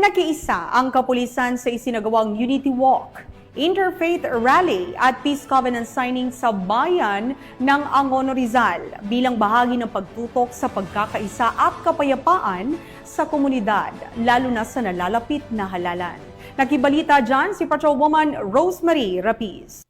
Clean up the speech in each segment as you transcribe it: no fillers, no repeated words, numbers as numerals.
Nakiisa ang kapulisan sa isinagawang Unity Walk, Interfaith Rally at Peace Covenant signing sa bayan ng Angono, Rizal bilang bahagi ng pagtutok sa pagkakaisa at kapayapaan sa komunidad, lalo na sa nalalapit na halalan. Nakibalita dyan si Patrolwoman Rosemary Rapiz.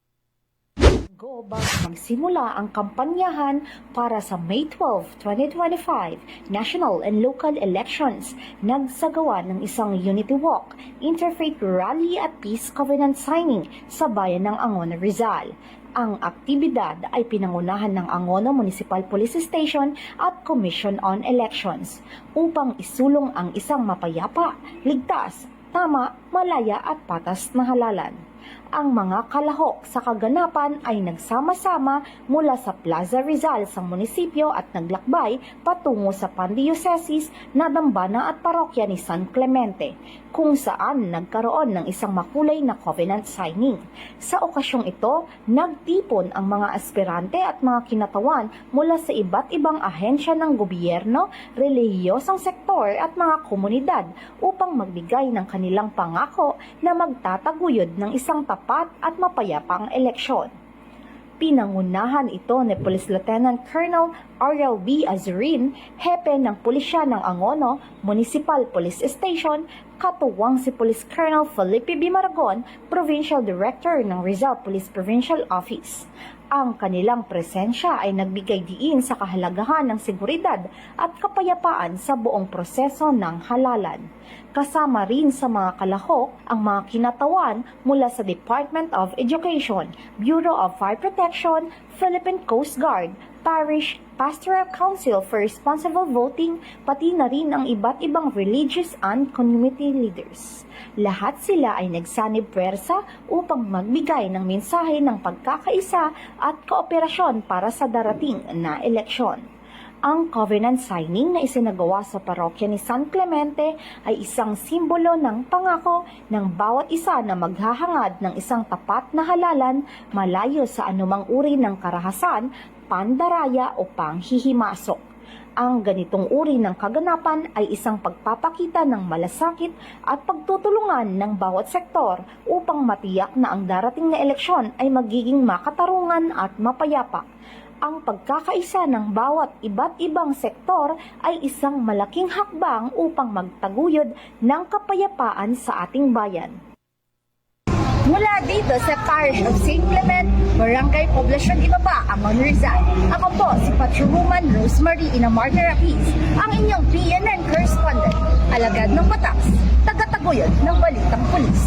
Bago magsimula ang kampanyahan para sa May 12, 2025 national and local elections, nagsagawa ng isang Unity Walk, Interfaith Rally at Peace Covenant signing sa bayan ng Angono, Rizal. Ang aktibidad ay pinangunahan ng Angono Municipal Police Station at Commission on Elections upang isulong ang isang mapayapa, ligtas, tama, malaya at patas na halalan. Ang mga kalahok sa kaganapan ay nagsama-sama mula sa Plaza Rizal sa munisipyo at naglakbay patungo sa Pandiocesis na dambana at parokya ni San Clemente, kung saan nagkaroon ng isang makulay na covenant signing. Sa okasyong ito, nagtipon ang mga aspirante at mga kinatawan mula sa iba't ibang ahensya ng gobyerno, relihiyosong sektor at mga komunidad upang magbigay ng kanilang pangako na magtataguyod ng isang tapat at mapayapang eleksyon. Pinangunahan ito ni Police Lieutenant Colonel Ariel B. Azurin, hepe ng pulisya ng Angono Municipal Police Station, katuwang si Police Colonel Felipe B. Maragon, Provincial Director ng Rizal Police Provincial Office. Ang kanilang presensya ay nagbigay diin sa kahalagahan ng seguridad at kapayapaan sa buong proseso ng halalan. Kasama rin sa mga kalahok ang mga kinatawan mula sa Department of Education, Bureau of Fire Protection, Philippine Coast Guard, Parish Pastoral Council for Responsible Voting, pati na rin ang iba't ibang religious and community leaders. Lahat sila ay nagsanib puwersa upang magbigay ng mensahe ng pagkakaisa at kooperasyon para sa darating na eleksyon. Ang covenant signing na isinagawa sa parokya ni San Clemente ay isang simbolo ng pangako ng bawat isa na maghahangad ng isang tapat na halalan malayo sa anumang uri ng karahasan, pandaraya o panghihimasok. Ang ganitong uri ng kaganapan ay isang pagpapakita ng malasakit at pagtutulungan ng bawat sektor upang matiyak na ang darating na eleksyon ay magiging makatarungan at mapayapa. Ang pagkakaisa ng bawat iba't ibang sektor ay isang malaking hakbang upang magtaguyod ng kapayapaan sa ating bayan. Mula dito sa Parish of St. Clement, Barangay Poblacion Ibaba, Angono, Rizal. Ako po si Patrolwoman Rosemary Inamarca Rapiz, ang inyong PNN correspondent, alagad ng batas, tagataguyod ng balitang pulis.